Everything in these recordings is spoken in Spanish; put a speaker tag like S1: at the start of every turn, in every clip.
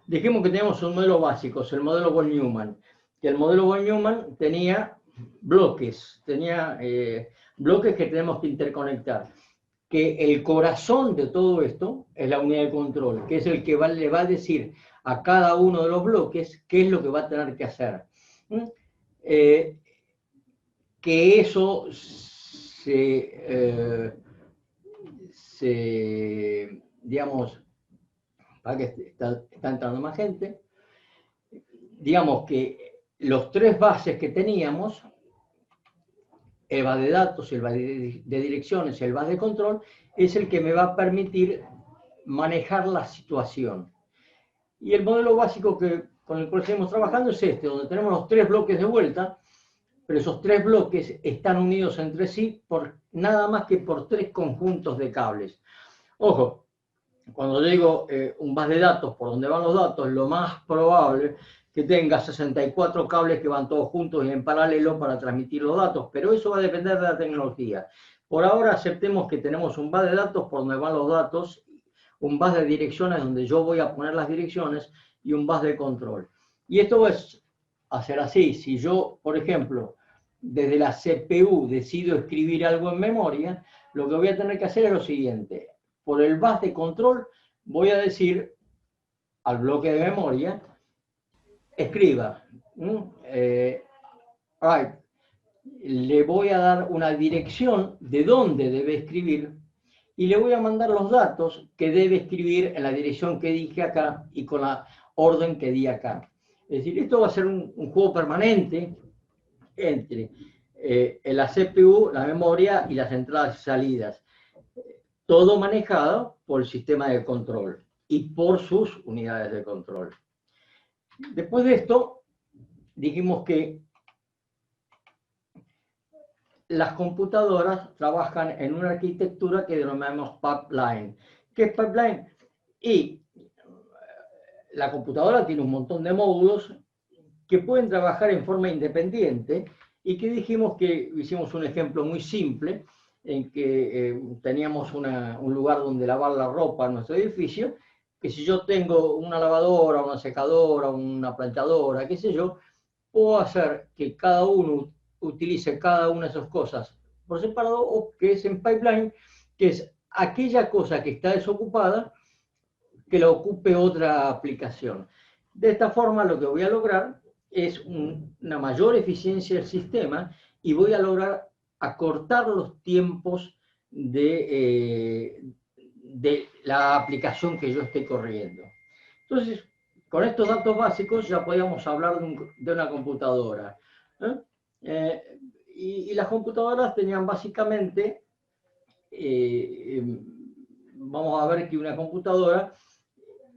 S1: dijimos que teníamos un modelo básico, el modelo Von-Neumann, que el modelo Von-Neumann tenía bloques, bloques que tenemos que interconectar, que el corazón de todo esto es la unidad de control, que es el que le va a decir a cada uno de los bloques qué es lo que va a tener que hacer. Que eso digamos, para que está entrando más gente, digamos que los tres bases que teníamos, el bus de datos, el bus de direcciones y el bus de control, es el que me va a permitir manejar la situación. Y el modelo básico con el cual seguimos trabajando es este, donde tenemos los tres bloques de vuelta, pero esos tres bloques están unidos entre sí por nada más que por tres conjuntos de cables. Ojo, cuando digo un bus de datos por donde van los datos, lo más probable que tenga 64 cables que van todos juntos y en paralelo para transmitir los datos, pero eso va a depender de la tecnología. Por ahora aceptemos que tenemos un bus de datos por donde van los datos, un bus de direcciones donde yo voy a poner las direcciones y un bus de control. Y esto es hacer así. Si yo, por ejemplo, desde la CPU decido escribir algo en memoria, lo que voy a tener que hacer es lo siguiente. Por el bus de control voy a decir al bloque de memoria, escriba. Le voy a dar una dirección de dónde debe escribir y le voy a mandar los datos que debe escribir en la dirección que dije acá y con la orden que di acá. Es decir, esto va a ser un juego permanente entre la CPU, la memoria y las entradas y salidas. Todo manejado por el sistema de control y por sus unidades de control. Después de esto, dijimos que las computadoras trabajan en una arquitectura que denominamos pipeline. ¿Qué es pipeline? Y la computadora tiene un montón de módulos que pueden trabajar en forma independiente y que dijimos que hicimos un ejemplo muy simple en que teníamos un lugar donde lavar la ropa en nuestro edificio, que si yo tengo una lavadora, una secadora, una planchadora, qué sé yo, puedo hacer que cada uno utilice cada una de esas cosas por separado o que es en pipeline, que es aquella cosa que está desocupada que la ocupe otra aplicación. De esta forma lo que voy a lograr es una mayor eficiencia del sistema y voy a lograr acortar los tiempos de la aplicación que yo esté corriendo. Entonces, con estos datos básicos ya podíamos hablar de una computadora. Y las computadoras tenían básicamente, vamos a ver que una computadora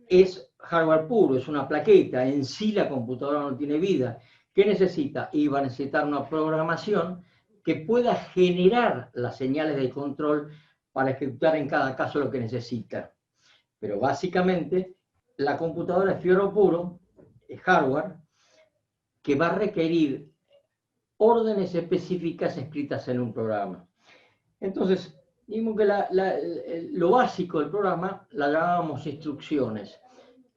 S1: es hardware puro, es una plaqueta, en sí la computadora no tiene vida. ¿Qué necesita? Y va a necesitar una programación que pueda generar las señales de control para ejecutar en cada caso lo que necesita. Pero básicamente la computadora es fierro puro, es hardware, que va a requerir órdenes específicas escritas en un programa. Entonces, digamos que lo básico del programa la llamábamos instrucciones.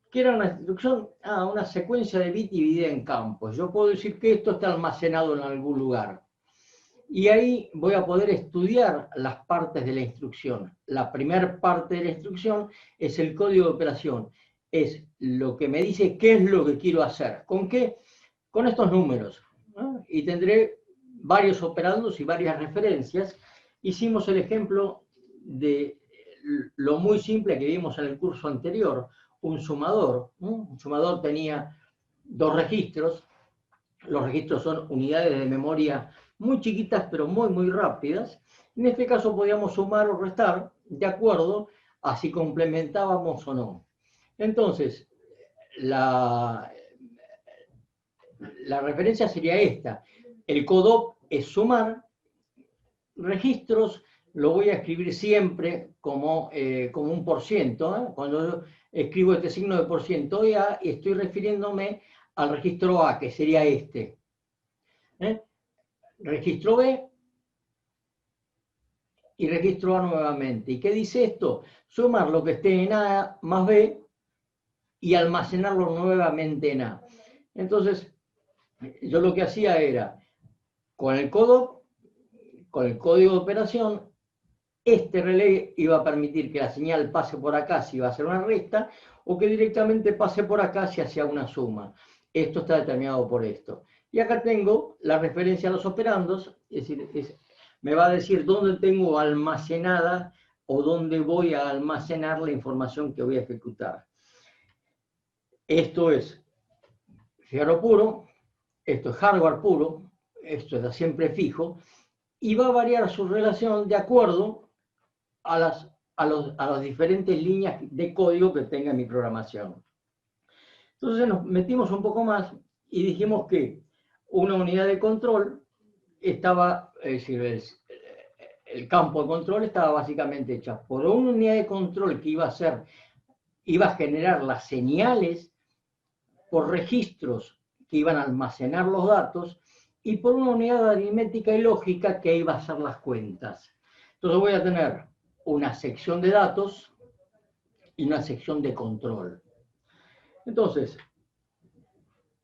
S1: ¿Qué era una instrucción? Una secuencia de bits dividida en campos. Yo puedo decir que esto está almacenado en algún lugar. Y ahí voy a poder estudiar las partes de la instrucción. La primera parte de la instrucción es el código de operación. Es lo que me dice qué es lo que quiero hacer. ¿Con qué? Con estos números. ¿No? Y tendré varios operandos y varias referencias. Hicimos el ejemplo de lo muy simple que vimos en el curso anterior, un sumador. ¿No? Un sumador tenía dos registros. Los registros son unidades de memoria muy chiquitas, pero muy, muy rápidas. En este caso podíamos sumar o restar de acuerdo a si complementábamos o no. Entonces, la referencia sería esta. El CODOP es sumar. Registros lo voy a escribir siempre como un por ciento. Cuando yo escribo este signo de por ciento A, estoy refiriéndome al registro A, que sería este. Registro B y registro A nuevamente. ¿Y qué dice esto? Sumar lo que esté en A más B y almacenarlo nuevamente en A. Entonces, yo lo que hacía era, con el código de operación, este relé iba a permitir que la señal pase por acá si iba a ser una resta, o que directamente pase por acá si hacía una suma. Esto está determinado por esto. Y acá tengo la referencia a los operandos, es decir, me va a decir dónde tengo almacenada o dónde voy a almacenar la información que voy a ejecutar. Esto es fierro puro, esto es hardware puro, esto es siempre fijo, y va a variar su relación de acuerdo a las diferentes líneas de código que tenga mi programación. Entonces nos metimos un poco más y dijimos que una unidad de control estaba, es decir, el campo de control estaba básicamente hecha por una unidad de control que iba a generar las señales por registros que iban a almacenar los datos y por una unidad de aritmética y lógica que iba a hacer las cuentas. Entonces voy a tener una sección de datos y una sección de control. Entonces,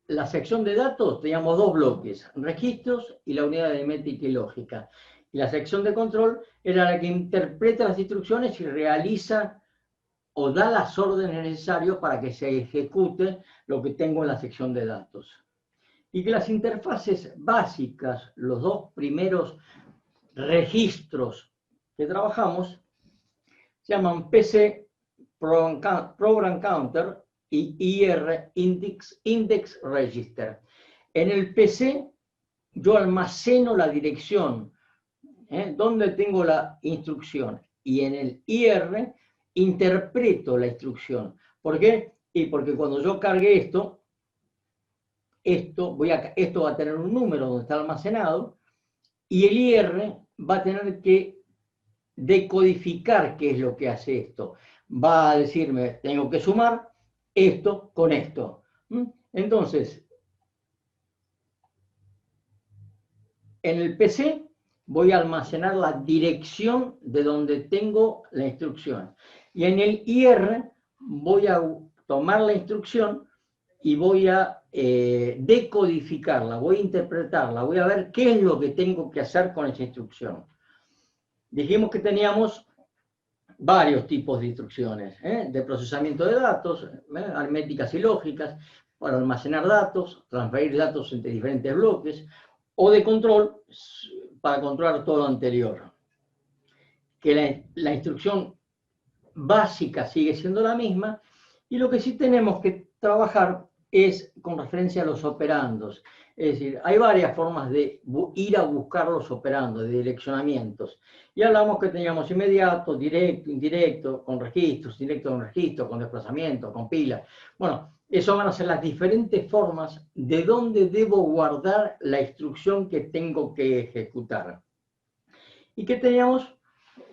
S1: la sección de datos teníamos dos bloques, registros y la unidad de aritmética y lógica. Y la sección de control era la que interpreta las instrucciones y realiza o da las órdenes necesarias para que se ejecute lo que tengo en la sección de datos. Y que las interfaces básicas, los dos primeros registros que trabajamos, se llaman PC Program Counter y IR Index Register. En el PC yo almaceno la dirección, donde tengo la instrucción, y en el IR interpreto la instrucción. ¿Por qué? Y porque cuando yo cargue esto va a tener un número donde está almacenado, y el IR va a tener que decodificar qué es lo que hace esto. Va a decirme, tengo que sumar esto con esto. Entonces, en el PC voy a almacenar la dirección de donde tengo la instrucción. Y en el IR voy a tomar la instrucción y voy a decodificarla, voy a interpretarla, voy a ver qué es lo que tengo que hacer con esa instrucción. Dijimos que teníamos varios tipos de instrucciones, de procesamiento de datos, aritméticas y lógicas, para almacenar datos, transferir datos entre diferentes bloques, o de control, para controlar todo lo anterior. Que la instrucción básica sigue siendo la misma, y lo que sí tenemos que trabajar es con referencia a los operandos. Es decir, hay varias formas de ir a buscar los operandos, de direccionamientos. Y hablamos que teníamos inmediato, directo, indirecto, con registros, directo con registro, con desplazamiento, con pilas. Bueno, eso van a ser las diferentes formas de dónde debo guardar la instrucción que tengo que ejecutar. Y que teníamos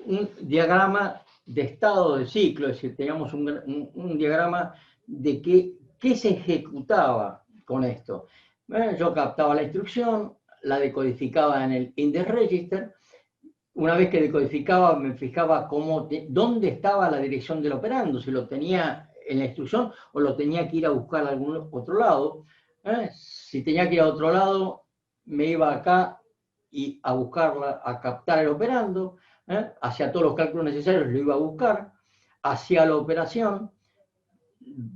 S1: un diagrama de estado de ciclo, es decir, teníamos un diagrama de qué se ejecutaba con esto. Yo captaba la instrucción, la decodificaba en el index register. Una vez que decodificaba, me fijaba dónde estaba la dirección del operando, si lo tenía en la instrucción o lo tenía que ir a buscar a algún otro lado. Si tenía que ir a otro lado, me iba acá y a buscarla, a captar el operando, hacía todos los cálculos necesarios, lo iba a buscar, hacía la operación,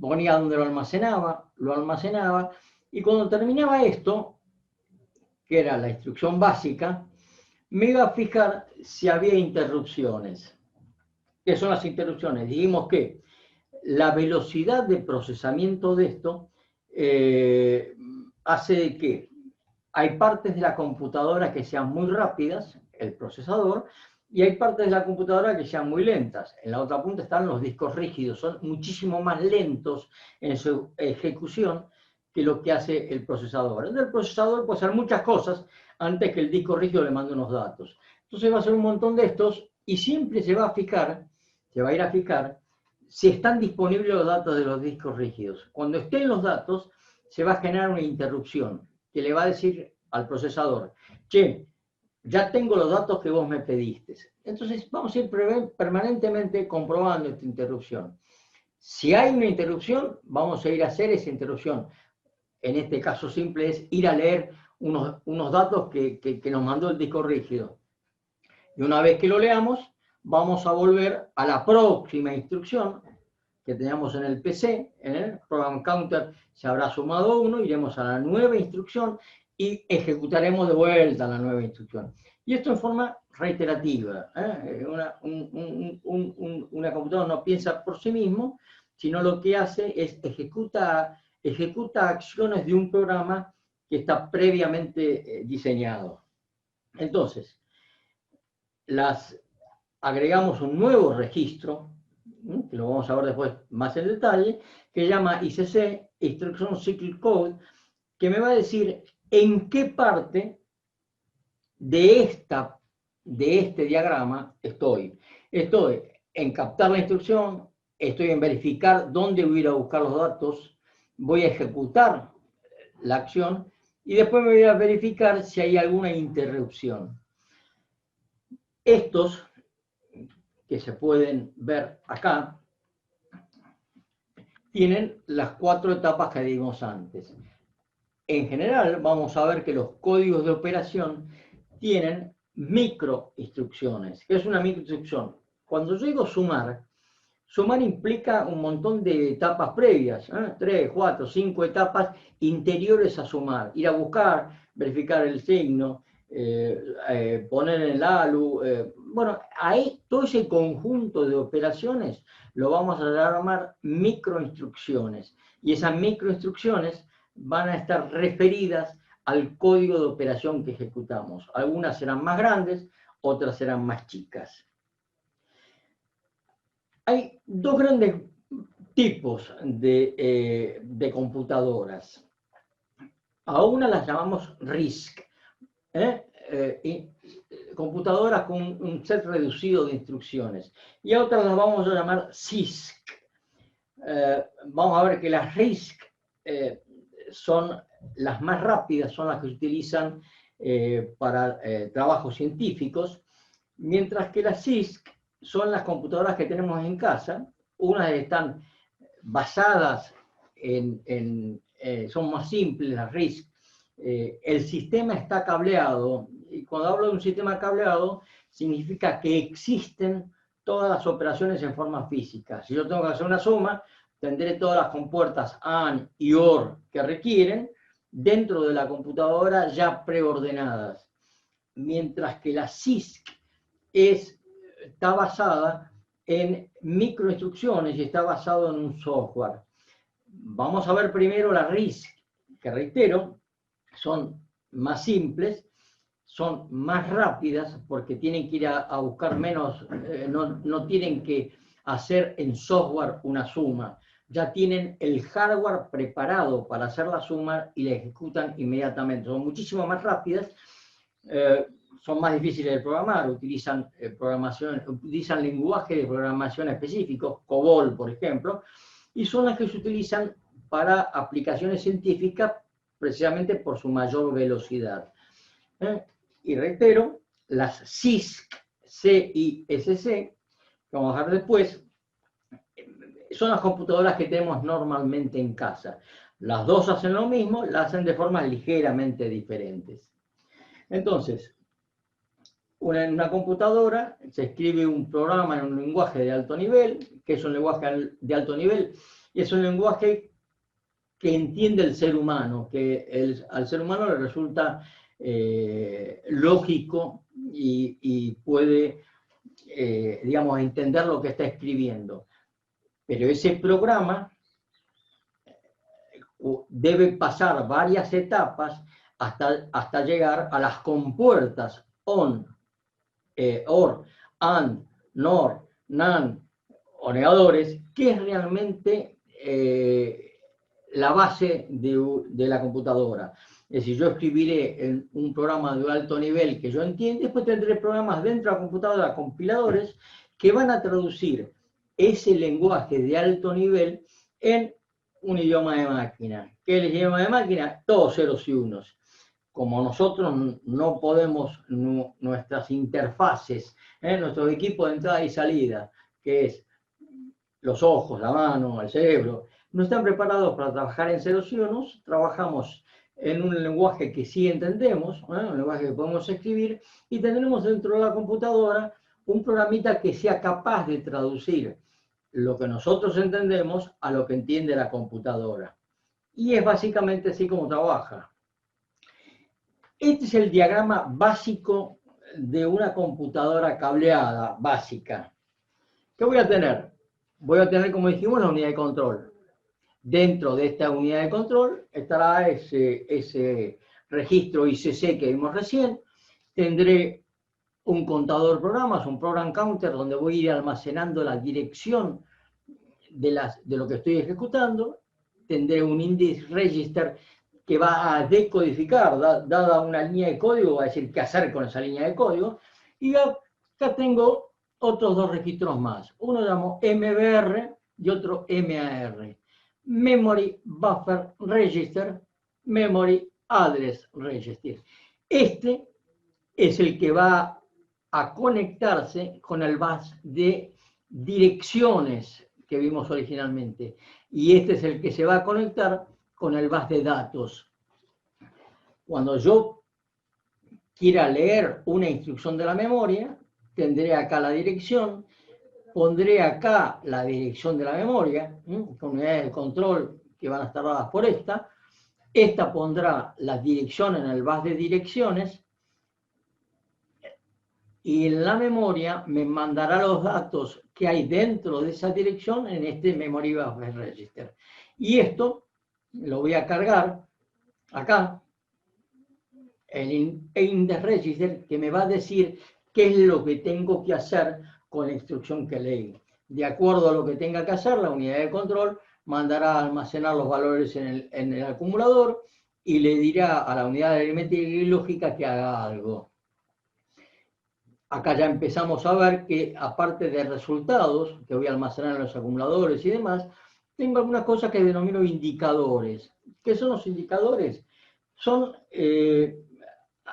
S1: ponía donde lo almacenaba, y cuando terminaba esto, que era la instrucción básica, me iba a fijar si había interrupciones. ¿Qué son las interrupciones? Dijimos que la velocidad de procesamiento de esto hace de que hay partes de la computadora que sean muy rápidas, el procesador, y hay partes de la computadora que sean muy lentas. En la otra punta están los discos rígidos, son muchísimo más lentos en su ejecución que lo que hace el procesador. Entonces el procesador puede hacer muchas cosas antes que el disco rígido le mande unos datos. Entonces va a hacer un montón de estos y siempre se va a ir a fijar si están disponibles los datos de los discos rígidos. Cuando estén los datos, se va a generar una interrupción que le va a decir al procesador, che, ya tengo los datos que vos me pediste. Entonces vamos a ir permanentemente comprobando esta interrupción. Si hay una interrupción, vamos a ir a hacer esa interrupción. En este caso simple es ir a leer unos datos que nos mandó el disco rígido. Y una vez que lo leamos, vamos a volver a la próxima instrucción que teníamos en el PC, en el program counter se habrá sumado 1, iremos a la nueva instrucción y ejecutaremos de vuelta la nueva instrucción. Y esto en forma reiterativa. Una computadora no piensa por sí mismo, sino lo que hace es ejecuta acciones de un programa que está previamente diseñado. Entonces, agregamos un nuevo registro, que lo vamos a ver después más en detalle, que se llama ICC, Instruction Cycle Code, que me va a decir en qué parte de este diagrama estoy. Estoy en captar la instrucción, estoy en verificar dónde voy a ir a buscar los datos, voy a ejecutar la acción y después me voy a verificar si hay alguna interrupción. Estos que se pueden ver acá, tienen las 4 etapas que vimos antes. En general, vamos a ver que los códigos de operación tienen microinstrucciones. ¿Qué es una microinstrucción? Cuando yo digo sumar, sumar implica un montón de etapas previas, 3, 4, 5 etapas interiores a sumar. Ir a buscar, verificar el signo, poner en el ALU. Bueno, ahí todo ese conjunto de operaciones lo vamos a llamar microinstrucciones. Y esas microinstrucciones van a estar referidas al código de operación que ejecutamos. Algunas serán más grandes, otras serán más chicas. Hay dos grandes tipos de computadoras. A una las llamamos RISC, computadoras con un set reducido de instrucciones. Y a otras las vamos a llamar CISC. Vamos a ver que las RISC son las más rápidas, son las que se utilizan para trabajos científicos, mientras que las CISC son las computadoras que tenemos en casa. Unas están basadas son más simples, las RISC. El sistema está cableado, y cuando hablo de un sistema cableado, significa que existen todas las operaciones en forma física. Si yo tengo que hacer una suma, tendré todas las compuertas AND y OR que requieren dentro de la computadora ya preordenadas. Mientras que la CISC está basada en microinstrucciones y está basado en un software. Vamos a ver primero la RISC, que reitero, son más simples, son más rápidas porque tienen que ir a buscar menos, no tienen que hacer en software una suma, ya tienen el hardware preparado para hacer la suma y la ejecutan inmediatamente. Son muchísimo más rápidas, son más difíciles de programar, utilizan lenguajes de programación específicos, COBOL, por ejemplo, y son las que se utilizan para aplicaciones científicas precisamente por su mayor velocidad. Y reitero, las CISC, CISC, que vamos a ver después, son las computadoras que tenemos normalmente en casa. Las dos hacen lo mismo, las hacen de formas ligeramente diferentes. Entonces, en una computadora se escribe un programa en un lenguaje de alto nivel, que es un lenguaje de alto nivel, y es un lenguaje que entiende el ser humano, que al ser humano le resulta lógico y puede, digamos, entender lo que está escribiendo. Pero ese programa debe pasar varias etapas hasta llegar a las compuertas ON, OR, AND, NOR, NAND o negadores, que es realmente la base de la computadora. Es decir, yo escribiré en un programa de alto nivel que yo entienda, después tendré programas dentro de la computadora, compiladores, que van a traducir ese lenguaje de alto nivel en un idioma de máquina. ¿Qué es el idioma de máquina? Todos ceros y unos. Como nosotros no podemos, nuestras interfaces, nuestro equipo de entrada y salida, que es los ojos, la mano, el cerebro, no están preparados para trabajar en ceros y unos. Trabajamos en un lenguaje que sí entendemos, un lenguaje que podemos escribir, y tendremos dentro de la computadora un programita que sea capaz de traducir lo que nosotros entendemos a lo que entiende la computadora. Y es básicamente así como trabaja. Este es el diagrama básico de una computadora cableada básica. ¿Qué voy a tener? Voy a tener, como dijimos, la unidad de control. Dentro de esta unidad de control estará ese registro ICC que vimos recién. Tendré un contador de programas, un program counter, donde voy a ir almacenando la dirección de lo que estoy ejecutando. Tendré un index register que va a decodificar, dada una línea de código, va a decir qué hacer con esa línea de código. Y acá tengo otros dos registros más. Uno llamo MBR y otro MAR. Memory Buffer Register, Memory Address Register. Este es el que va a conectarse con el bus de direcciones que vimos originalmente. Y este es el que se va a conectar con el bus de datos. Cuando yo quiera leer una instrucción de la memoria, tendré acá la dirección, pondré acá la dirección de la memoria, con unidades de control que van a estar dadas por esta. Esta pondrá la dirección en el bus de direcciones y en la memoria me mandará los datos que hay dentro de esa dirección en este Memory Buffer Register. Y esto lo voy a cargar acá, el Index Register, que me va a decir qué es lo que tengo que hacer con la instrucción que leí. De acuerdo a lo que tenga que hacer, la unidad de control mandará a almacenar los valores en el acumulador y le dirá a la unidad de aritmética y lógica que haga algo. Acá ya empezamos a ver que, aparte de resultados, que voy a almacenar en los acumuladores y demás, tengo algunas cosas que denomino indicadores. ¿Qué son los indicadores? Son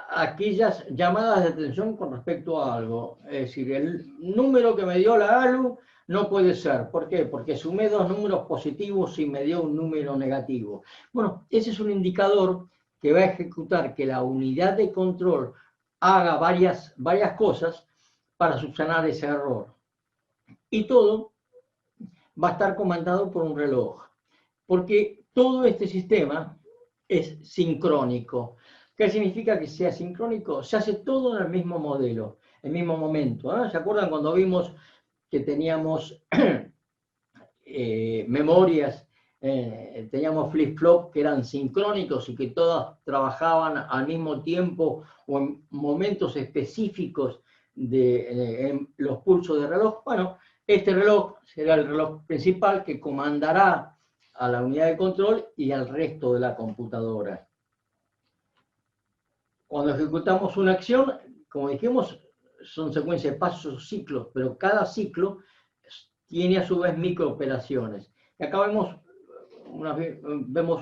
S1: aquellas llamadas de atención con respecto a algo. Es decir, el número que me dio la ALU no puede ser. ¿Por qué? Porque sumé dos números positivos y me dio un número negativo. Bueno, ese es un indicador que va a ejecutar que la unidad de control haga varias cosas para subsanar ese error. Y todo va a estar comandado por un reloj. Porque todo este sistema es sincrónico. ¿Qué significa que sea sincrónico? Se hace todo en el mismo modelo, el mismo momento. ¿Se acuerdan cuando vimos que teníamos memorias, teníamos flip-flop que eran sincrónicos y que todas trabajaban al mismo tiempo o en momentos específicos en los pulsos de reloj? Bueno, este reloj será el reloj principal que comandará a la unidad de control y al resto de la computadora. Cuando ejecutamos una acción, como dijimos, son secuencias de pasos o ciclos, pero cada ciclo tiene a su vez microoperaciones. Y acá vemos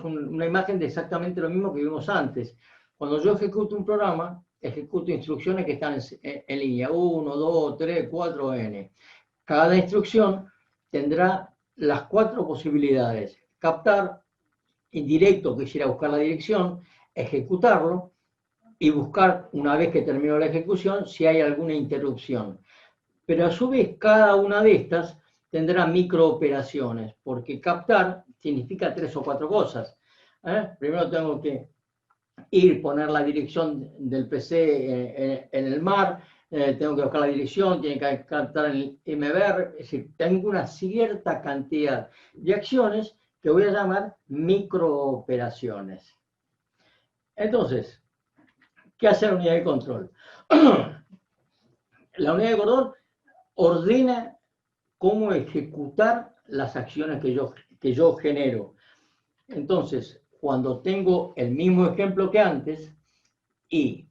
S1: una imagen de exactamente lo mismo que vimos antes. Cuando yo ejecuto un programa, ejecuto instrucciones que están en línea 1, 2, 3, 4, n. Cada instrucción tendrá las 4 posibilidades: captar, indirecto, que es ir a buscar la dirección, ejecutarlo y buscar, una vez que terminó la ejecución, si hay alguna interrupción. Pero a su vez, cada una de estas tendrá microoperaciones, porque captar significa 3 o 4 cosas. Primero tengo que ir, poner la dirección del PC en el mar, tengo que buscar la dirección, tiene que captar el MBR, es decir, tengo una cierta cantidad de acciones que voy a llamar microoperaciones. Entonces, ¿qué hace la unidad de control? La unidad de control ordena cómo ejecutar las acciones que yo genero. Entonces, cuando tengo el mismo ejemplo que antes y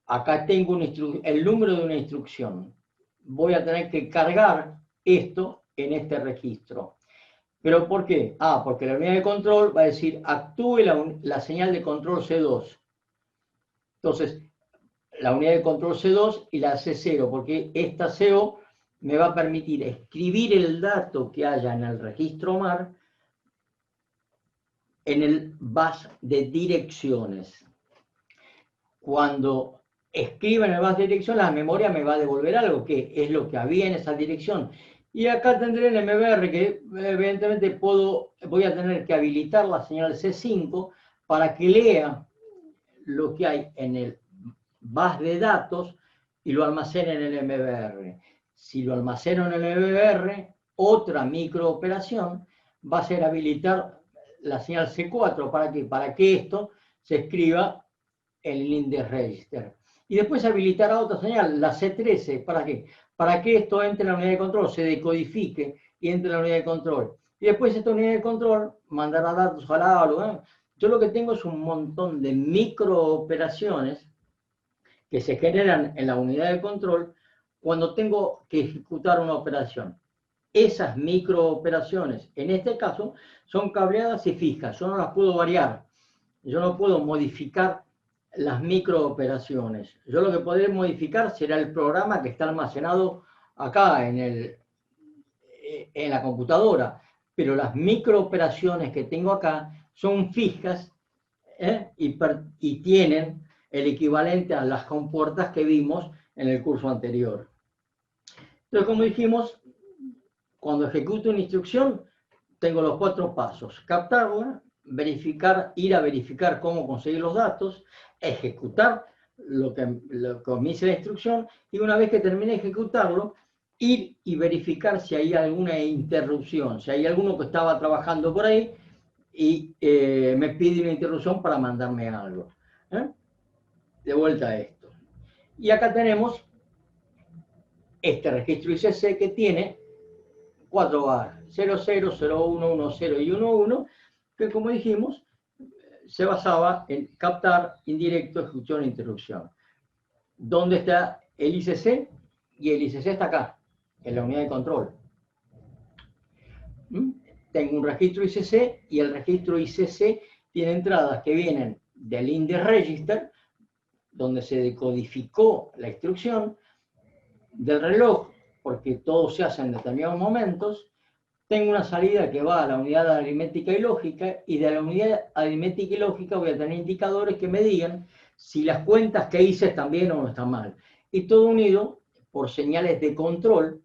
S1: acá tengo el número de una instrucción, voy a tener que cargar esto en este registro. ¿Pero por qué? Porque la unidad de control va a decir actúe la señal de control C2. Entonces, la unidad de control C2 y la C0, porque esta CO me va a permitir escribir el dato que haya en el registro MAR en el bus de direcciones. Cuando escriba en el bus de dirección, la memoria me va a devolver algo, que es lo que había en esa dirección. Y acá tendré el MBR, que evidentemente voy a tener que habilitar la señal C5 para que lea lo que hay en el bus de datos y lo almacene en el MBR. Si lo almaceno en el MBR, otra microoperación va a ser habilitar la señal C4. ¿Para qué? Para que esto se escriba en el index register. Y después habilitará otra señal, la C13. ¿Para qué? Para que esto entre en la unidad de control, se decodifique y entre en la unidad de control. Y después esta unidad de control mandará datos al aula. Yo lo que tengo es un montón de microoperaciones que se generan en la unidad de control cuando tengo que ejecutar una operación. Esas microoperaciones, en este caso, son cableadas y fijas. Yo no las puedo variar. Yo no puedo modificar las microoperaciones. Yo lo que podré modificar será el programa que está almacenado acá en la computadora. Pero las microoperaciones que tengo acá son fijas y tienen el equivalente a las compuertas que vimos en el curso anterior. Entonces, como dijimos, cuando ejecuto una instrucción, tengo los 4 pasos. Captarla, verificar, ir a verificar cómo conseguir los datos, ejecutar lo que me dice la instrucción, y una vez que termine de ejecutarlo, ir y verificar si hay alguna interrupción, si hay alguno que estaba trabajando por ahí y me pide una interrupción para mandarme algo. De vuelta a esto. Y acá tenemos este registro ICC que tiene 4 barras, 00, 01, 10 y 11, que como dijimos, se basaba en captar, indirecto, ejecución e interrupción. ¿Dónde está el ICC? Y el ICC está acá, en la unidad de control. Tengo un registro ICC y el registro ICC tiene entradas que vienen del index register, donde se decodificó la instrucción, del reloj, porque todo se hace en determinados momentos. Tengo una salida que va a la unidad aritmética y lógica, y de la unidad aritmética y lógica voy a tener indicadores que me digan si las cuentas que hice están bien o no están mal. Y todo unido por señales de control,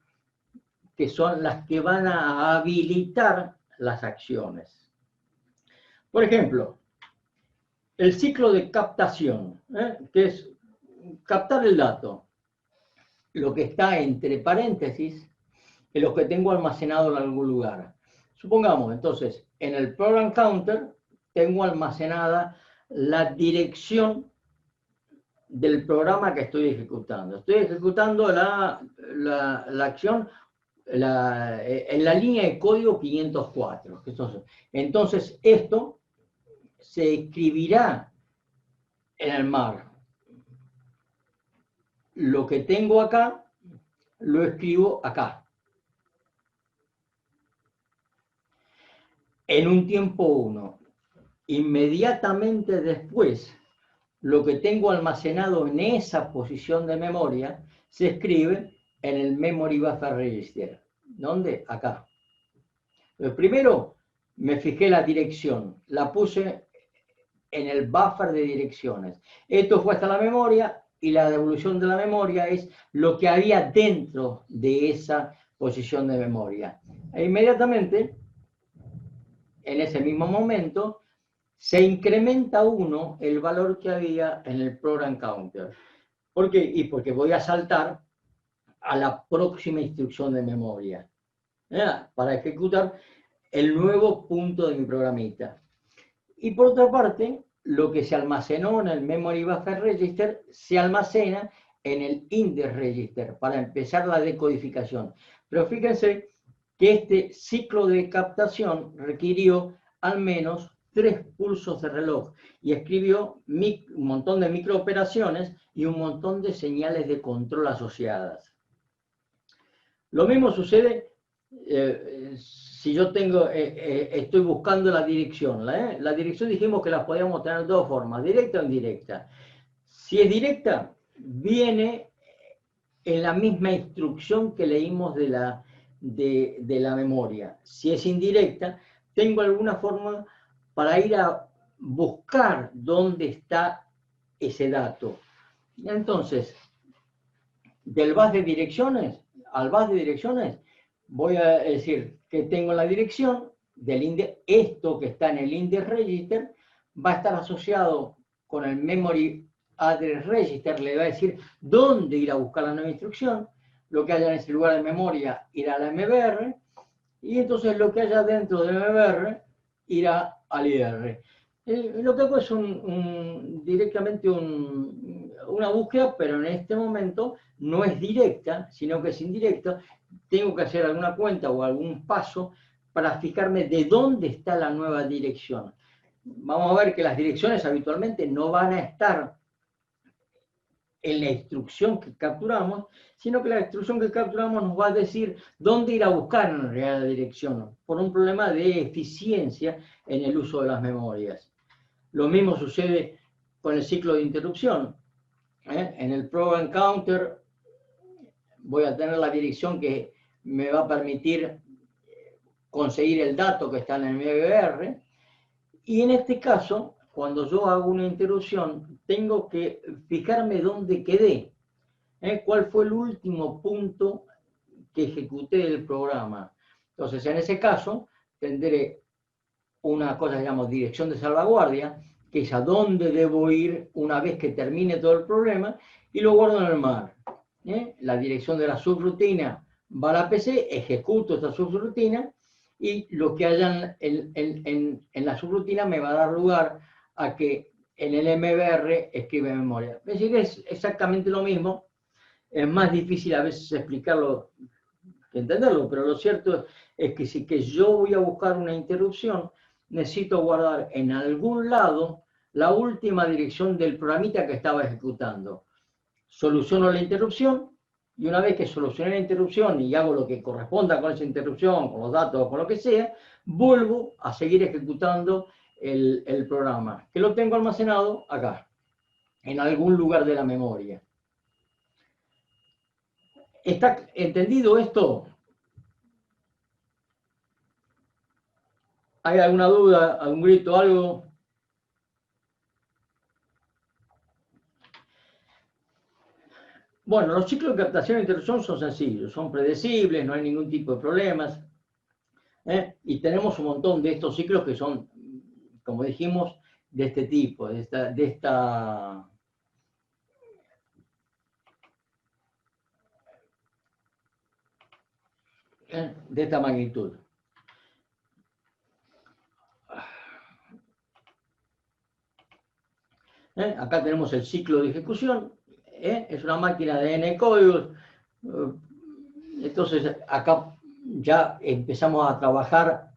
S1: que son las que van a habilitar las acciones. Por ejemplo, el ciclo de captación, que es captar el dato, lo que está entre paréntesis, es lo que tengo almacenado en algún lugar. Supongamos, entonces, en el program counter tengo almacenada la dirección del programa que estoy ejecutando. Estoy ejecutando la acción en la línea de código 504. Entonces, esto se escribirá en el MAR. Lo que tengo acá, lo escribo acá. En un tiempo 1. Inmediatamente después, lo que tengo almacenado en esa posición de memoria se escribe en el Memory Buffer Register. ¿Dónde? Acá. Pero primero me fijé la dirección, la puse en el buffer de direcciones. Esto fue hasta la memoria, y la devolución de la memoria es lo que había dentro de esa posición de memoria. E inmediatamente, en ese mismo momento, se incrementa 1 el valor que había en el program counter. ¿Por qué? Y porque voy a saltar a la próxima instrucción de memoria para ejecutar el nuevo punto de mi programita. Y por otra parte, lo que se almacenó en el Memory Buffer Register se almacena en el Index Register para empezar la decodificación. Pero fíjense que este ciclo de captación requirió al menos 3 pulsos de reloj y escribió un montón de microoperaciones y un montón de señales de control asociadas. Lo mismo sucede si yo estoy buscando la dirección. La dirección dijimos que la podíamos tener de 2 formas, directa o indirecta. Si es directa, viene en la misma instrucción que leímos de la memoria. Si es indirecta, tengo alguna forma para ir a buscar dónde está ese dato. Entonces, del bus de direcciones al bus de direcciones, voy a decir que tengo la dirección del esto que está en el index register, va a estar asociado con el memory address register, le va a decir dónde ir a buscar la nueva instrucción, lo que haya en ese lugar de memoria irá a la MBR, y entonces lo que haya dentro de MBR irá al IR. Lo que hago es directamente una búsqueda, pero en este momento no es directa, sino que es indirecta. Tengo que hacer alguna cuenta o algún paso para fijarme de dónde está la nueva dirección. Vamos a ver que las direcciones habitualmente no van a estar en la instrucción que capturamos, sino que la instrucción que capturamos nos va a decir dónde ir a buscar en realidad la dirección, por un problema de eficiencia en el uso de las memorias. Lo mismo sucede con el ciclo de interrupción. En el program counter voy a tener la dirección que me va a permitir conseguir el dato que está en el MBR, y en este caso, cuando yo hago una interrupción, tengo que fijarme dónde quedé, cuál fue el último punto que ejecuté del programa. Entonces, en ese caso, tendré una cosa que llamamos dirección de salvaguardia, que es a dónde debo ir una vez que termine todo el problema, y lo guardo en el mar. La dirección de la subrutina va a la PC, ejecuto esta subrutina, y lo que haya en la subrutina me va a dar lugar a que en el MBR escribe memoria. Es decir, es exactamente lo mismo. Es más difícil a veces explicarlo que entenderlo, pero lo cierto es que si que yo voy a buscar una interrupción, necesito guardar en algún lado la última dirección del programita que estaba ejecutando. Soluciono la interrupción, y una vez que solucioné la interrupción y hago lo que corresponda con esa interrupción, con los datos o con lo que sea, vuelvo a seguir ejecutando el programa, que lo tengo almacenado acá, en algún lugar de la memoria. ¿Está entendido esto? ¿Hay alguna duda, algún grito, algo? Bueno, los ciclos de captación e interrupción son sencillos, son predecibles, no hay ningún tipo de problemas. Y tenemos un montón de estos ciclos que son, como dijimos, de este tipo, de esta magnitud. Acá tenemos el ciclo de ejecución, es una máquina de n códigos. Entonces acá ya empezamos a trabajar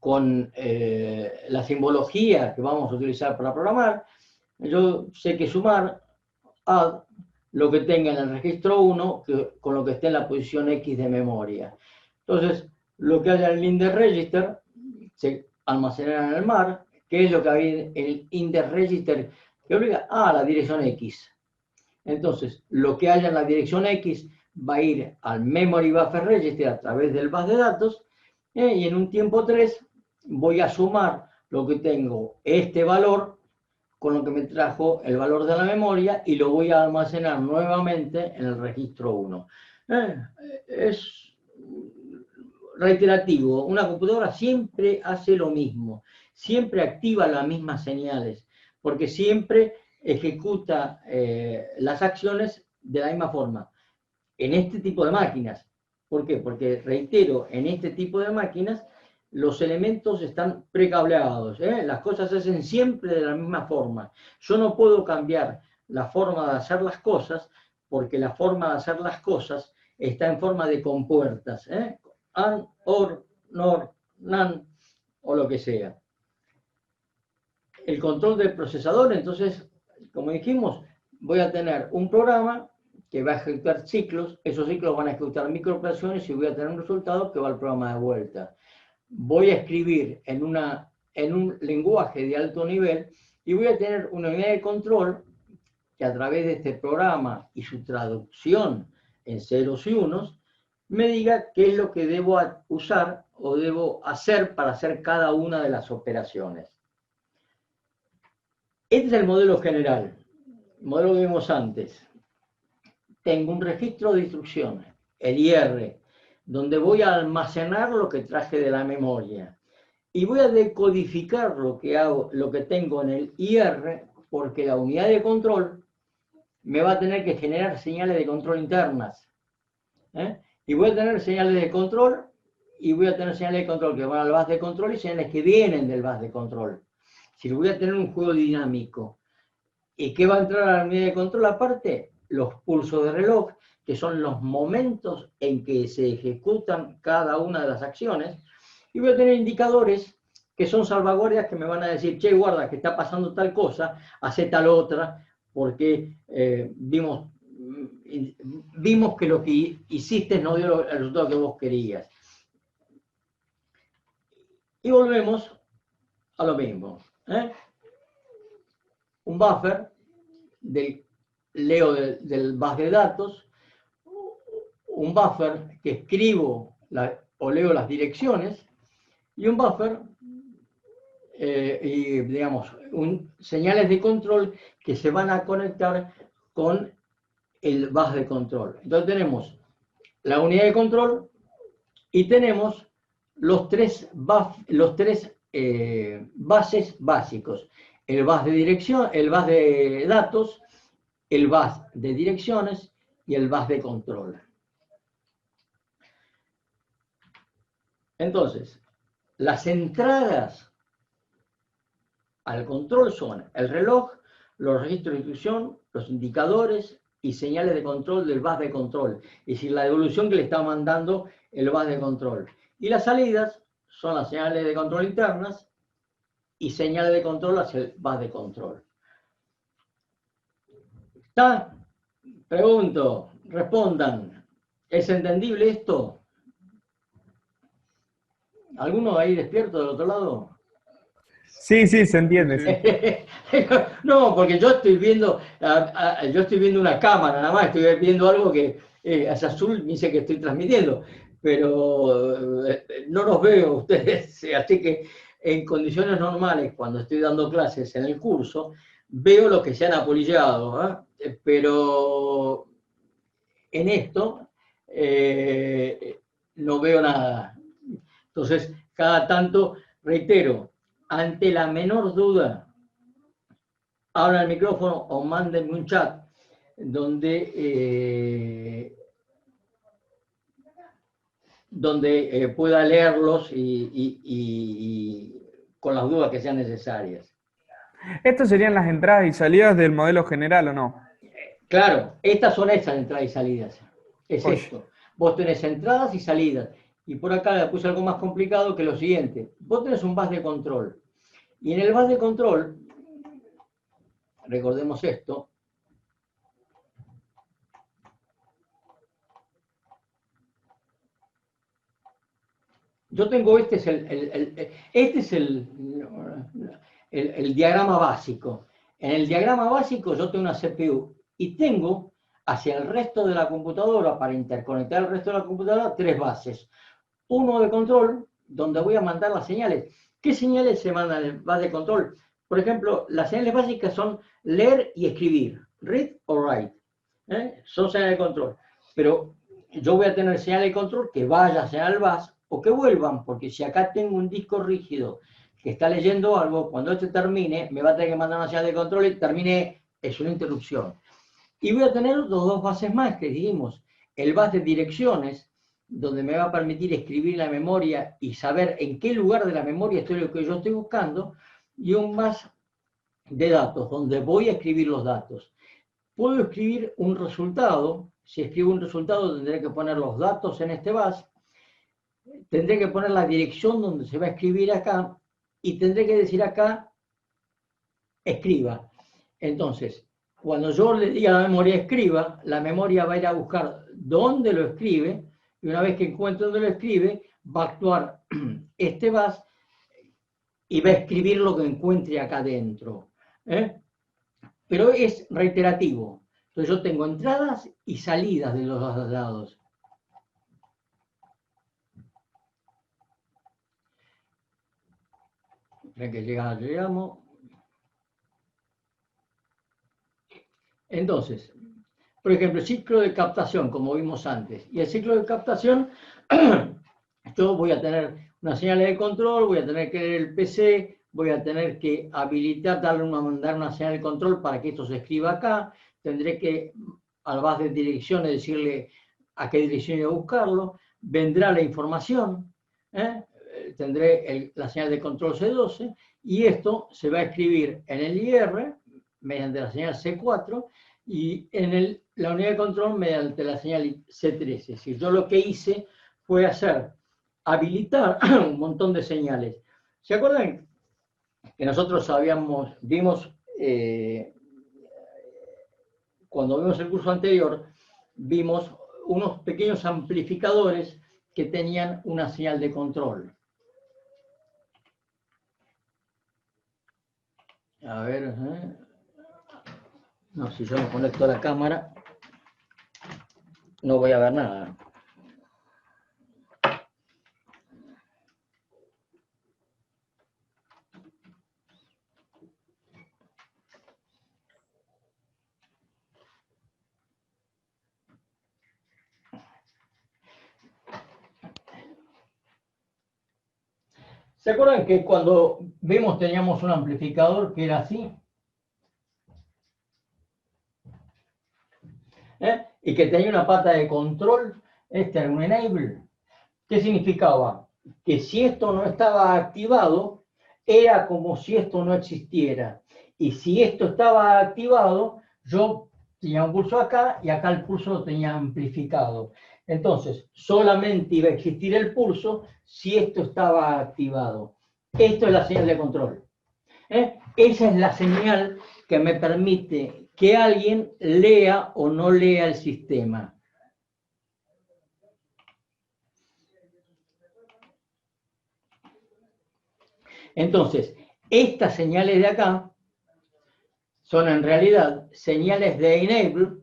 S1: con la simbología que vamos a utilizar para programar. Yo sé que sumar, add, lo que tenga en el registro 1 con lo que esté en la posición X de memoria. Entonces, lo que haya en el index register se almacenará en el mar. ¿Qué es lo que hay en el index register que obliga? La dirección X. Entonces, lo que haya en la dirección X va a ir al memory buffer register a través del bus de datos, y en un tiempo 3 voy a sumar lo que tengo, este valor, con lo que me trajo el valor de la memoria, y lo voy a almacenar nuevamente en el registro 1. Es reiterativo. Una computadora siempre hace lo mismo, siempre activa las mismas señales, porque siempre ejecuta las acciones de la misma forma. En este tipo de máquinas. ¿Por qué? Porque, reitero, en este tipo de máquinas los elementos están precableados, las cosas se hacen siempre de la misma forma. Yo no puedo cambiar la forma de hacer las cosas, porque la forma de hacer las cosas está en forma de compuertas, AND, OR, NOR, NAND, o lo que sea. El control del procesador, entonces, como dijimos, voy a tener un programa que va a ejecutar ciclos, esos ciclos van a ejecutar microoperaciones y voy a tener un resultado que va al programa de vuelta. Voy a escribir en un lenguaje de alto nivel y voy a tener una unidad de control que a través de este programa y su traducción en ceros y unos, me diga qué es lo que debo usar o debo hacer para hacer cada una de las operaciones. Este es el modelo general, el modelo que vimos antes. Tengo un registro de instrucciones, el IR, donde voy a almacenar lo que traje de la memoria. Y voy a decodificar lo que tengo en el IR, porque la unidad de control me va a tener que generar señales de control internas. Y voy a tener señales de control, y voy a tener señales de control que van al bus de control y señales que vienen del bus de control. Si voy a tener un juego dinámico. ¿Y qué va a entrar a la unidad de control aparte? Los pulsos de reloj, que son los momentos en que se ejecutan cada una de las acciones. Y voy a tener indicadores que son salvaguardias que me van a decir, che, guarda, que está pasando tal cosa, hace tal otra, porque vimos que lo que hiciste no dio el resultado que vos querías. Y volvemos a lo mismo. Un buffer, leo del bus de datos, un buffer que escribo o leo las direcciones, y un buffer, y digamos, señales de control que se van a conectar con el bus de control. Entonces tenemos la unidad de control y tenemos los tres bases básicos. El bus de dirección, el bus de datos, el bus de direcciones y el bus de control. Entonces, las entradas al control son el reloj, los registros de instrucción, los indicadores y señales de control del bus de control. Es decir, la devolución que le está mandando el bus de control. Y las salidas son las señales de control internas y señales de control hacia el bus de control. ¿Está? Pregunto, respondan. ¿Es entendible esto? ¿Alguno ahí despierto del otro lado?
S2: Sí, se entiende. Sí.
S1: No, porque yo estoy viendo una cámara, nada más, estoy viendo algo que es azul, me dice que estoy transmitiendo, pero no los veo ustedes, así que en condiciones normales, cuando estoy dando clases en el curso, veo los que se han apolillado, pero en esto no veo nada. Entonces, cada tanto, reitero, ante la menor duda, abran el micrófono o mándenme un chat donde pueda leerlos y con las dudas que sean necesarias.
S2: ¿Estas serían las entradas y salidas del modelo general o no?
S1: Claro, estas son esas entradas y salidas. Es
S2: Oye.
S1: esto. Vos tenés entradas y salidas. Y por acá le puse algo más complicado que lo siguiente. Vos tenés un bus de control. Y en el bus de control, recordemos esto, yo tengo, este es el diagrama básico. En el diagrama básico yo tengo una CPU y tengo hacia el resto de la computadora, para interconectar el resto de la computadora, tres bases. Uno de control, donde voy a mandar las señales. ¿Qué señales se mandan en el bus de control? Por ejemplo, las señales básicas son leer y escribir, read o write. Son señales de control. Pero yo voy a tener señales de control que vayan hacia el bus o que vuelvan, porque si acá tengo un disco rígido que está leyendo algo, cuando este termine, me va a tener que mandar una señal de control y termine, es una interrupción. Y voy a tener los dos bases más que dijimos, el bus de direcciones, donde me va a permitir escribir la memoria y saber en qué lugar de la memoria estoy lo que yo estoy buscando, y un bus de datos, donde voy a escribir los datos. Puedo escribir un resultado, si escribo un resultado tendré que poner los datos en este bus, tendré que poner la dirección donde se va a escribir acá, y tendré que decir acá, escriba. Entonces, cuando yo le diga a la memoria escriba, la memoria va a ir a buscar dónde lo escribe, y una vez que encuentre dónde lo escribe, va a actuar este bus y va a escribir lo que encuentre acá dentro. pero es reiterativo. Entonces yo tengo entradas y salidas de los dos lados. Ven que llegamos. Entonces, por ejemplo, el ciclo de captación, como vimos antes. Y el ciclo de captación, yo voy a tener una señal de control, voy a tener que leer el PC, voy a tener que habilitar, mandar una señal de control para que esto se escriba acá. Tendré que, al base de direcciones, decirle a qué dirección ir a buscarlo. Vendrá la información, tendré la señal de control C12 y esto se va a escribir en el IR mediante la señal C4 y en la unidad de control mediante la señal C13. Es decir, yo lo que hice fue habilitar un montón de señales. ¿Se acuerdan que nosotros vimos, cuando vimos el curso anterior, vimos unos pequeños amplificadores que tenían una señal de control? A ver, no, si yo me conecto a la cámara, no voy a ver nada. ¿Se acuerdan que cuando vimos teníamos un amplificador que era así? Y que tenía una pata de control, este era un enable. ¿Qué significaba? Que si esto no estaba activado, era como si esto no existiera. Y si esto estaba activado, yo tenía un pulso acá y acá el pulso lo tenía amplificado. Entonces, solamente iba a existir el pulso si esto estaba activado. Esto es la señal de control. Esa es la señal que me permite que alguien lea o no lea el sistema. Entonces, estas señales de acá son en realidad señales de enable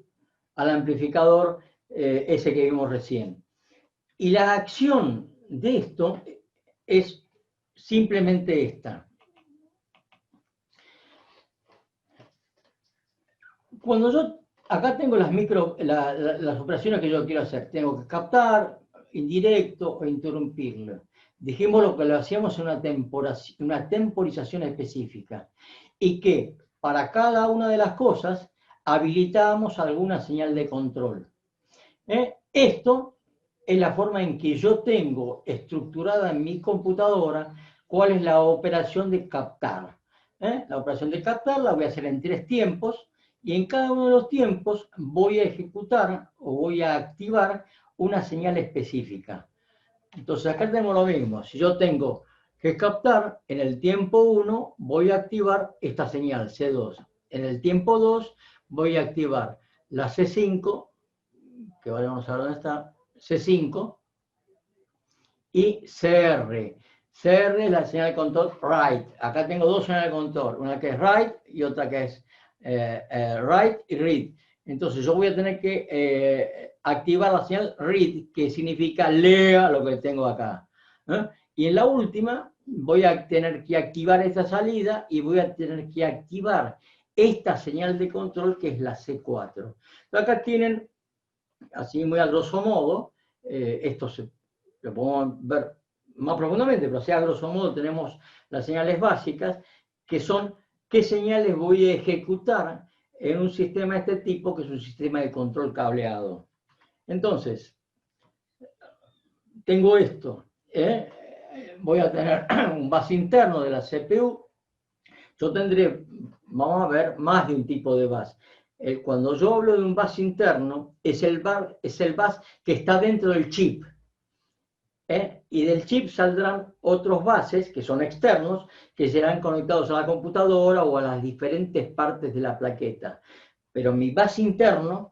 S1: al amplificador ese que vimos recién. Y la acción de esto es simplemente esta. Cuando yo acá tengo las operaciones que yo quiero hacer, tengo que captar, indirecto o interrumpirlo. Dijimos lo que lo hacíamos en una temporización específica y que para cada una de las cosas habilitábamos alguna señal de control. Esto es la forma en que yo tengo estructurada en mi computadora cuál es la operación de captar. La operación de captar la voy a hacer en 3 tiempos y en cada uno de los tiempos voy a ejecutar o voy a activar una señal específica. Entonces acá tenemos lo mismo. Si yo tengo que captar, en el tiempo 1 voy a activar esta señal C2. En el tiempo 2 voy a activar la C5, que vamos a ver dónde está, C5 y CR. CR es la señal de control write. Acá tengo 2 señales de control, una que es write y otra que es write y read. Entonces yo voy a tener que activar la señal read, que significa lea lo que tengo acá. Y en la última voy a tener que activar esta salida y voy a tener que activar esta señal de control que es la C4. Entonces acá tienen, así muy a grosso modo, esto lo podemos ver más profundamente, pero así a grosso modo tenemos las señales básicas, que son qué señales voy a ejecutar en un sistema de este tipo, que es un sistema de control cableado. Entonces, tengo esto, voy a tener un bus interno de la CPU, yo tendré, vamos a ver, más de un tipo de bus. Cuando yo hablo de un bus interno, es el bus que está dentro del chip. Y del chip saldrán otros buses que son externos, que serán conectados a la computadora o a las diferentes partes de la plaqueta. Pero mi bus interno,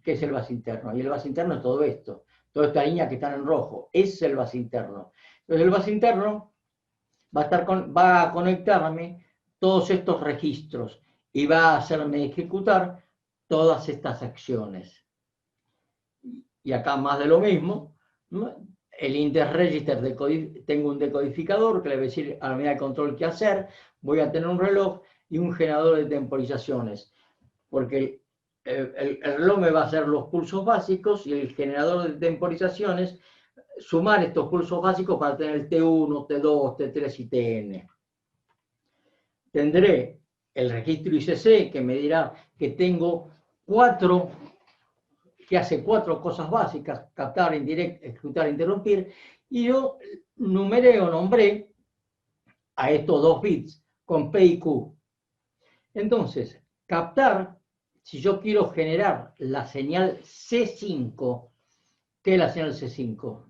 S1: ¿qué es el bus interno? Y el bus interno es todo esto, toda esta línea que está en rojo, es el bus interno. Entonces el bus interno va a conectarme todos estos registros. y va a hacerme ejecutar todas estas acciones. Y acá más de lo mismo, ¿no? El index register, tengo un decodificador que le va a decir a la unidad de control qué hacer, voy a tener un reloj y un generador de temporizaciones, porque el reloj me va a hacer los pulsos básicos y el generador de temporizaciones sumar estos pulsos básicos para tener T1, T2, T3 y Tn. Tendré el registro ICC que me dirá que tengo que hace 4 cosas básicas: captar, ejecutar, interrumpir, y yo numeré o nombré a estos 2 bits con P y Q. Entonces, captar, si yo quiero generar la señal C5, ¿qué es la señal C5?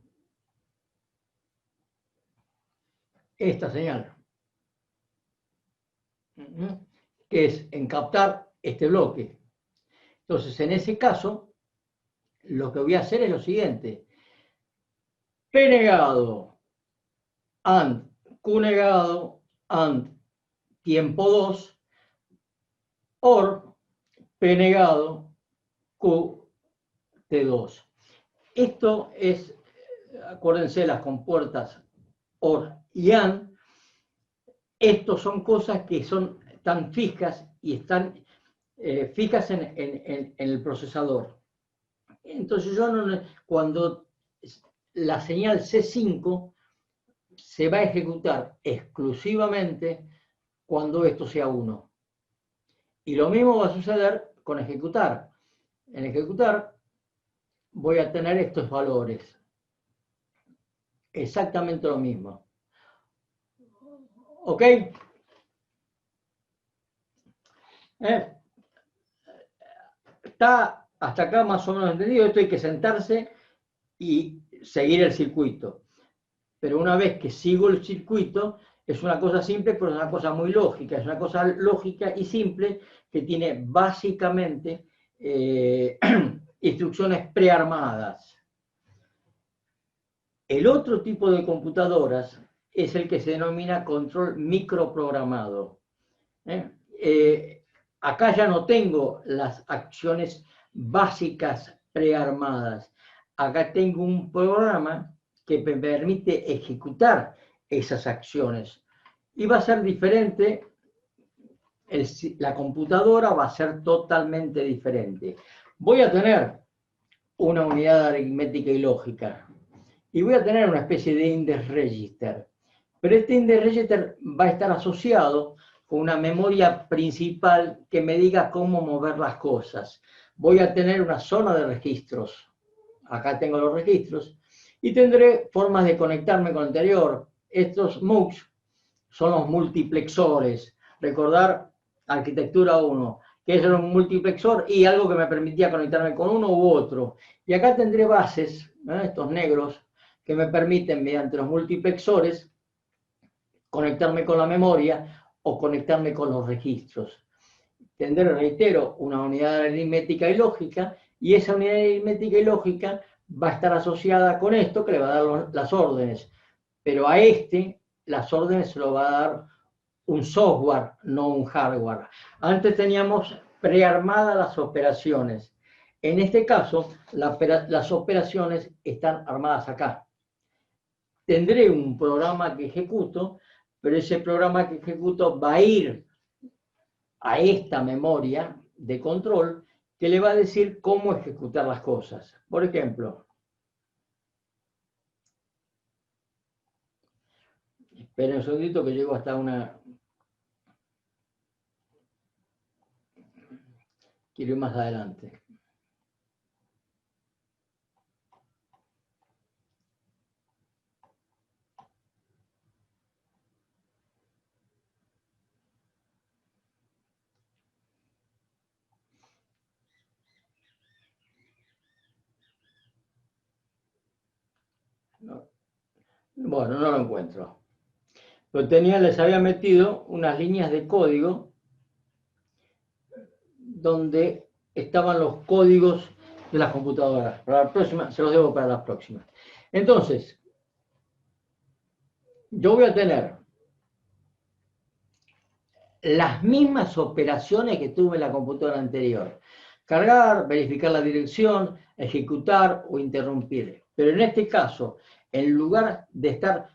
S1: Esta señal, que es en captar este bloque. Entonces, en ese caso, lo que voy a hacer es lo siguiente: P negado, AND, Q negado, AND, tiempo 2, OR, P negado, Q, T2. Esto es, acuérdense, las compuertas OR y AND. Estos son cosas que son tan fijas y están fijas en el procesador. Entonces yo cuando la señal C5 se va a ejecutar exclusivamente cuando esto sea 1. Y lo mismo va a suceder con ejecutar. En ejecutar voy a tener estos valores. Exactamente lo mismo. ¿Ok? Está hasta acá más o menos entendido. Esto hay que sentarse y seguir el circuito. Pero una vez que sigo el circuito, es una cosa simple, pero es una cosa muy lógica. Es una cosa lógica y simple que tiene básicamente instrucciones prearmadas. El otro tipo de computadoras es el que se denomina control microprogramado. Acá ya no tengo las acciones básicas prearmadas. Acá tengo un programa que me permite ejecutar esas acciones. Y va a ser diferente, la computadora va a ser totalmente diferente. Voy a tener una unidad aritmética y lógica, y voy a tener una especie de index register. Pero este index register va a estar asociado con una memoria principal que me diga cómo mover las cosas. Voy a tener una zona de registros. Acá tengo los registros. Y tendré formas de conectarme con el anterior. Estos MUX son los multiplexores. Recordar arquitectura 1, que es un multiplexor y algo que me permitía conectarme con uno u otro. Y acá tendré bases, estos negros, que me permiten, mediante los multiplexores, conectarme con la memoria o conectarme con los registros. Tendré, reitero, una unidad aritmética y lógica, y esa unidad aritmética y lógica va a estar asociada con esto que le va a dar las órdenes. Pero a las órdenes se lo va a dar un software, no un hardware. Antes teníamos prearmadas las operaciones. En este caso, las operaciones están armadas acá. Tendré un programa que ejecuto, pero ese programa que ejecuto va a ir a esta memoria de control que le va a decir cómo ejecutar las cosas. Por ejemplo, esperen un segundito que llego hasta una... Quiero ir más adelante. No. Bueno, no lo encuentro. Les había metido unas líneas de código donde estaban los códigos de las computadoras. Para la próxima, se los debo para la próxima. Entonces, yo voy a tener las mismas operaciones que tuve en la computadora anterior. Cargar, verificar la dirección, ejecutar o interrumpir. Pero en este caso, en lugar de estar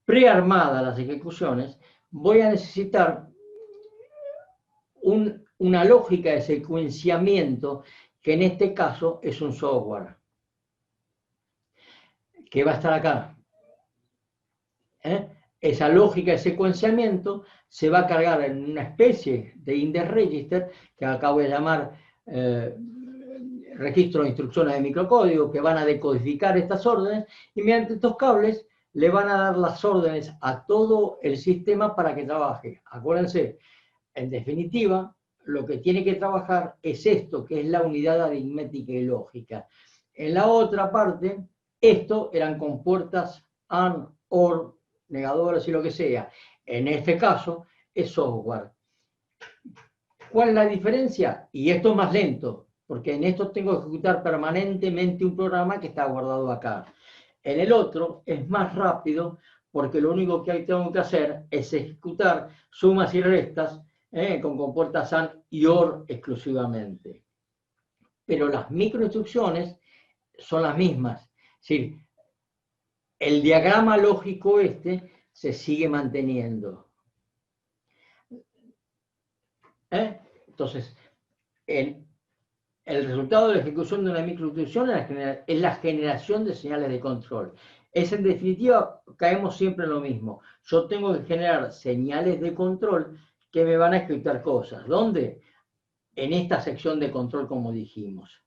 S1: prearmadas las ejecuciones, voy a necesitar una lógica de secuenciamiento que en este caso es un software que va a estar acá. Esa lógica de secuenciamiento se va a cargar en una especie de index register que acá voy a llamar registro de instrucciones de microcódigo, que van a decodificar estas órdenes y mediante estos cables le van a dar las órdenes a todo el sistema para que trabaje. Acuérdense, en definitiva, lo que tiene que trabajar es esto, que es la unidad aritmética y lógica. En la otra parte, esto eran compuertas AND, OR, negadoras y lo que sea. En este caso, es software. ¿Cuál es la diferencia? Y esto es más lento, porque en esto tengo que ejecutar permanentemente un programa que está guardado acá. En el otro es más rápido, porque lo único que tengo que hacer es ejecutar sumas y restas con compuertas AND y OR exclusivamente. Pero las microinstrucciones son las mismas. Es decir, el diagrama lógico se sigue manteniendo. Entonces, el resultado de la ejecución de una microinstrucción es la generación de señales de control. En definitiva, caemos siempre en lo mismo. Yo tengo que generar señales de control que me van a ejecutar cosas. ¿Dónde? En esta sección de control, como dijimos.